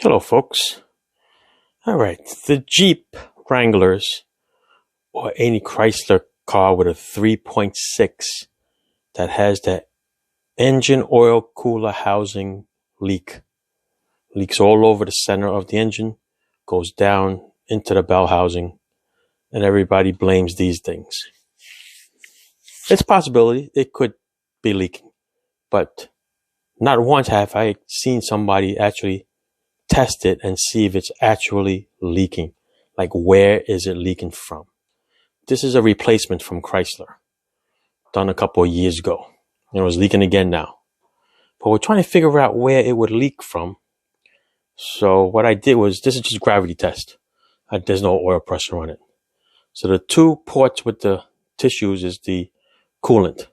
Hello, folks. All right, the Jeep Wranglers or any Chrysler car with a 3.6 that has the engine oil cooler housing leaks all over the center of the engine, goes down into the bell housing, and everybody blames these things. It's a possibility it could be leaking, but not once have I seen somebody actually test it and see if it's actually leaking. Like, where is it leaking from? This is a replacement from Chrysler, done a couple of years ago. And it was leaking again now. But we're trying to figure out where it would leak from. So what I did was, this is just a gravity test. There's no oil pressure on it. So the two ports with the tissues is the coolant.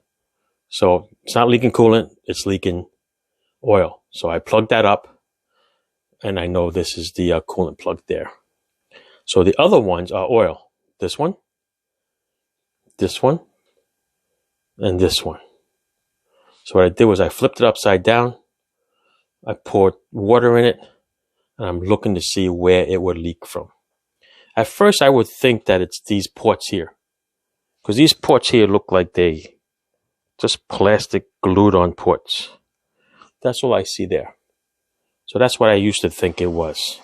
So it's not leaking coolant, it's leaking oil. So I plugged that up, and I know this is the coolant plug there. So the other ones are oil. This one, and this one. So what I did was I flipped it upside down. I poured water in it, and I'm looking to see where it would leak from. At first, I would think that it's these ports here, because these ports here look like they just plastic glued on ports. That's all I see there. So that's what I used to think it was.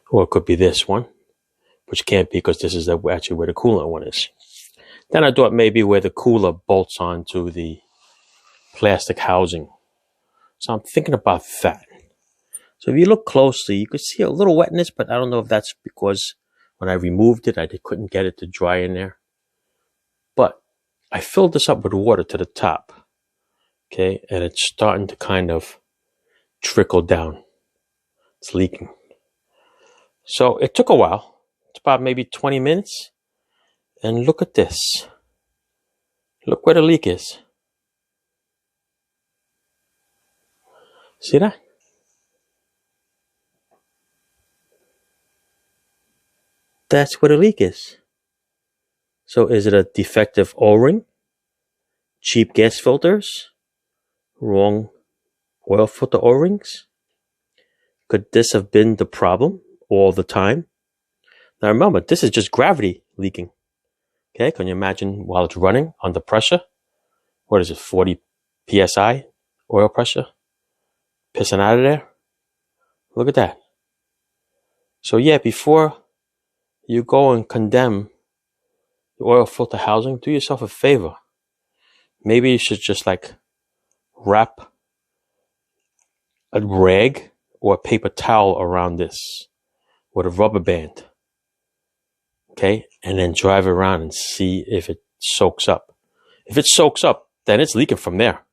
Or it could be this one, which can't be because this is actually where the coolant one is. Then I thought maybe where the cooler bolts onto the plastic housing. So I'm thinking about that. So if you look closely, you could see a little wetness, but I don't know if that's because when I removed it, I couldn't get it to dry in there. But I filled this up with water to the top. Okay, and it's starting to kind of trickle down. It's leaking. So it took a while. It's about maybe 20 minutes. And look at this. Look where the leak is. See that? That's where the leak is. So is it a defective O-ring? Cheap gas filters? Wrong oil filter O-rings? Could this have been the problem all the time? Now remember, this is just gravity leaking. Okay, can you imagine while it's running under pressure? What is it, 40 PSI oil pressure? Pissing out of there? Look at that. So yeah, before you go and condemn the oil filter housing, do yourself a favor. Maybe you should just wrap a rag or a paper towel around this with a rubber band. Okay, and then drive around and see if it soaks up. If it soaks up, then it's leaking from there.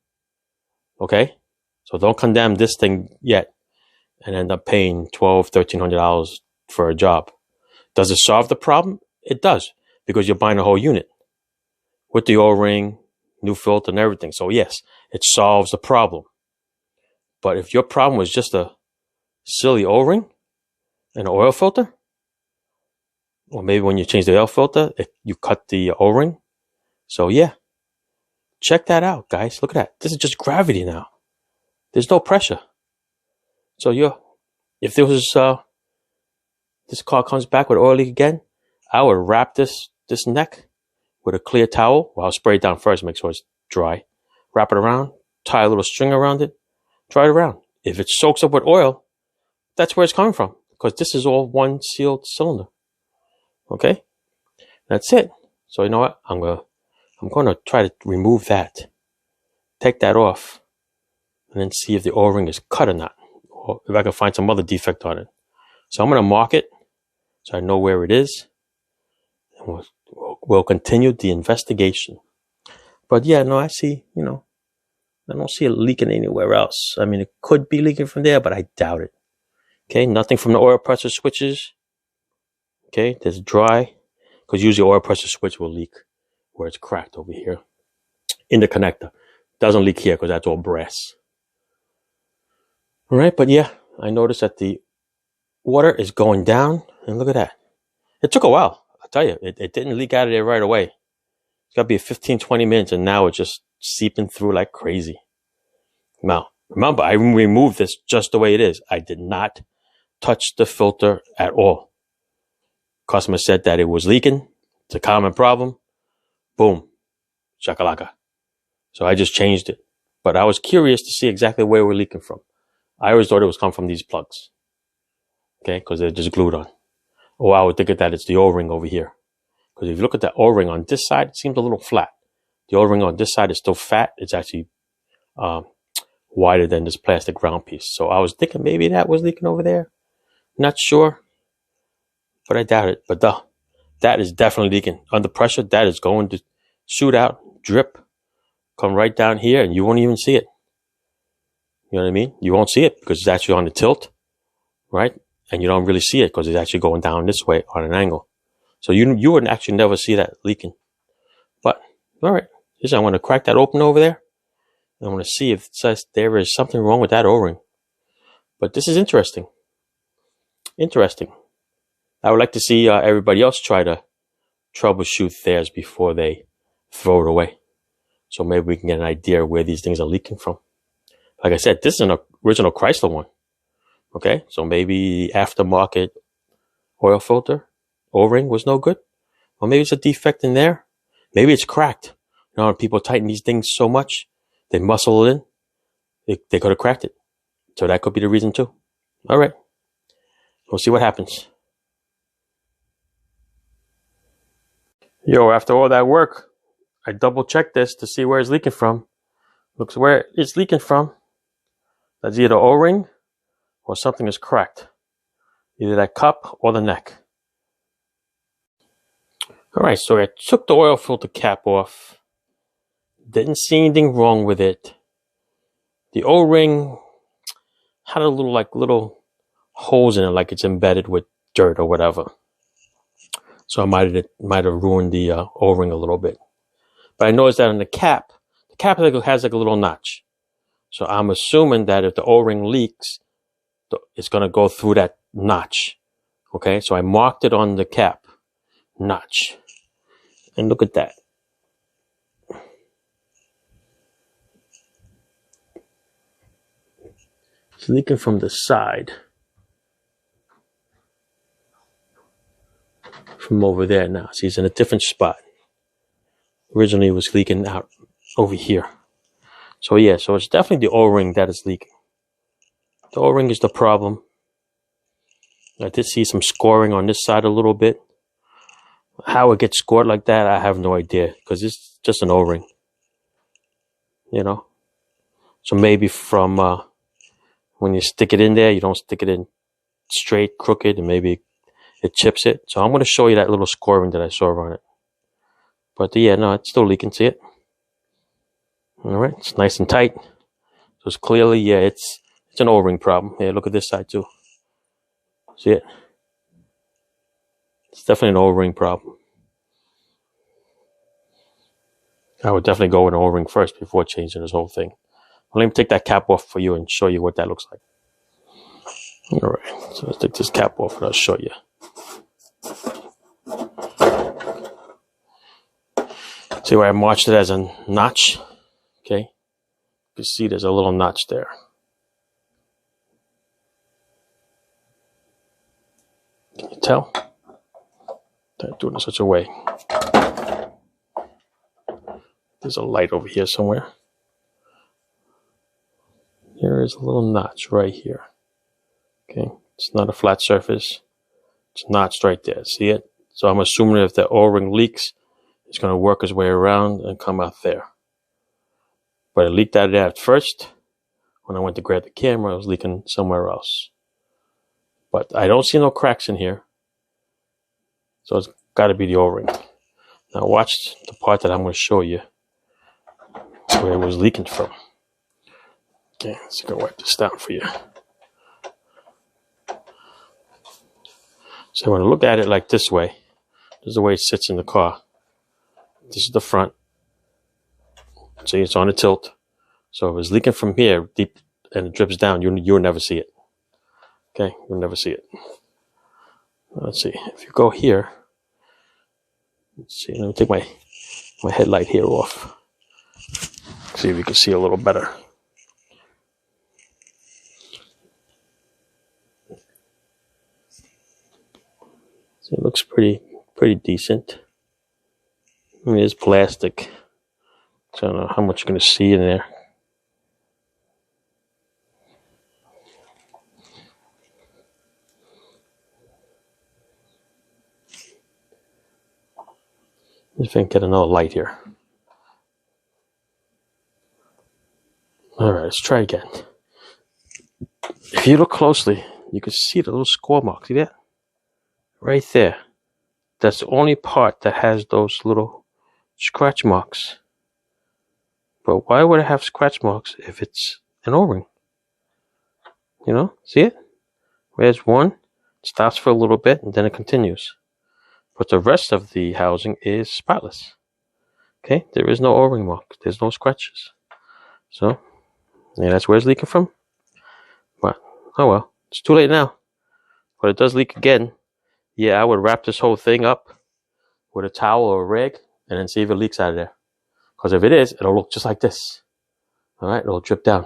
Okay, so don't condemn this thing yet and end up paying $1,200–1,300 for a job. Does it solve the problem? It does, because you're buying a whole unit with the O-ring, new filter, and everything. So yes, it solves the problem. But if your problem was just a silly O-ring and an oil filter, or maybe when you change the oil filter, you cut the O-ring. So yeah, check that out, guys. Look at that. This is just gravity now. There's no pressure. So if there was this car comes back with oil leak again, I would wrap this neck with a clear towel. Well, I'll spray it down first, make sure it's dry. Wrap it around, tie a little string around it, dry it around. If it soaks up with oil, that's where it's coming from, because this is all one sealed cylinder. Okay, that's it. So you know what? I'm gonna try to remove that, take that off, and then see if the O-ring is cut or not, or if I can find some other defect on it. So I'm gonna mark it so I know where it is, and we'll continue the investigation. But yeah, no, I see. I don't see it leaking anywhere else. I mean, it could be leaking from there, but I doubt it. Okay, nothing from the oil pressure switches. Okay, there's dry, because usually oil pressure switch will leak where it's cracked over here in the connector. Doesn't leak here because that's all brass. All right, but yeah, I noticed that the water is going down, and look at that. It took a while. I'll tell you, it didn't leak out of there right away. It's got to be 15–20 minutes, and now it's just seeping through like crazy. Now, Remember, I removed this just the way it is. I did not touch the filter at all. Customer said that it was leaking. It's a common problem. Boom. Shakalaka. So I just changed it. But I was curious to see exactly where we're leaking from. I always thought it was coming from these plugs. Okay, because they're just glued on. Or I would think that it's the O-ring over here. Because if you look at the O-ring on this side, it seems a little flat. The O-ring on this side is still fat. It's actually wider than this plastic round piece. So I was thinking maybe that was leaking over there. Not sure. But I doubt it. But that is definitely leaking. Under pressure, that is going to shoot out, drip, come right down here, and you won't even see it. You know what I mean? You won't see it because it's actually on the tilt, right? And you don't really see it because it's actually going down this way on an angle. So you would actually never see that leaking. But, all right. I want to crack that open over there. I want to see if it says there is something wrong with that O-ring. But this is interesting. Interesting. I would like to see everybody else try to troubleshoot theirs before they throw it away. So maybe we can get an idea where these things are leaking from. Like I said, this is an original Chrysler one. Okay, so maybe the aftermarket oil filter O-ring was no good. Or maybe it's a defect in there. Maybe it's cracked. You know, when people tighten these things so much, they muscle it in. They could have cracked it. So that could be the reason too. All right. We'll see what happens. Yo, after all that work, I double checked this to see where it's leaking from. Looks where it's leaking from. That's either O-ring or something is cracked. Either that cup or the neck. All right, so I took the oil filter cap off. Didn't see anything wrong with it. The O-ring had a little holes in it, like it's embedded with dirt or whatever. So I might have ruined the O-ring a little bit. But I noticed that on the cap has like a little notch. So I'm assuming that if the O-ring leaks, it's going to go through that notch. Okay, so I marked it on the cap. Notch. And look at that. It's leaking from the side. From over there now. See, it's in a different spot. Originally, it was leaking out over here. So yeah, so it's definitely the O-ring that is leaking. The O-ring is the problem. I did see some scoring on this side a little bit. How it gets scored like that, I have no idea. Because it's just an O-ring. You know? So maybe from when you stick it in there, you don't stick it in straight, crooked, and maybe it chips it. So I'm going to show you that little scoring that I saw on it. But yeah, no, it's still leaking. See it? All right, it's nice and tight. So it's clearly, yeah, it's an O-ring problem. Yeah, look at this side too. See it? It's definitely an O-ring problem. I would definitely go with an O-ring first before changing this whole thing. Well, let me take that cap off for you and show you what that looks like. All right, so let's take this cap off and I'll show you. See where I marked it as a notch? Okay. You can see there's a little notch there. Can you tell? I'm doing it in such a way. There's a light over here somewhere. Here is a little notch right here. Okay. It's not a flat surface. It's notched right there. See it? So I'm assuming if the O-ring leaks, it's going to work its way around and come out there. But it leaked out of there at first. When I went to grab the camera, it was leaking somewhere else. But I don't see no cracks in here. So it's got to be the O-ring. Now watch the part that I'm going to show you where it was leaking from. Okay, so I'm going to wipe this down for you. So when I look at it like this way, this is the way it sits in the car. This is the front. See, it's on a tilt. So if it's leaking from here deep and it drips down, you'll never see it. Okay, you'll never see it. Let's see. If you go here, let's see. Let me take my headlight here off. See if you can see a little better. It looks pretty decent. I mean, it's plastic, so I don't know how much you're going to see in there. Let's see if I can get another light here. Alright, let's try again. If you look closely, you can see the little score mark. See that? Right there. That's the only part that has those little scratch marks. But why would it have scratch marks if it's an O-ring? You know? See it? There's one. It stops for a little bit and then it continues. But the rest of the housing is spotless. Okay? There is no O-ring mark. There's no scratches. So, yeah, that's where it's leaking from. But, oh well. It's too late now. But it does leak again. Yeah, I would wrap this whole thing up with a towel or a rag and then see if it leaks out of there. Because if it is, it'll look just like this. Alright, it'll drip down.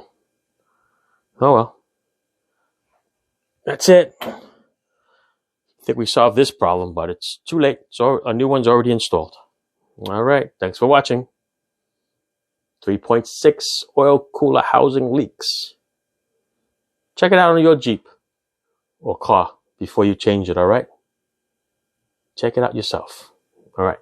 Oh well. That's it. I think we solved this problem, but it's too late. So a new one's already installed. Alright, thanks for watching. 3.6 oil cooler housing leaks. Check it out on your Jeep or car before you change it, alright? Check it out yourself. Alright.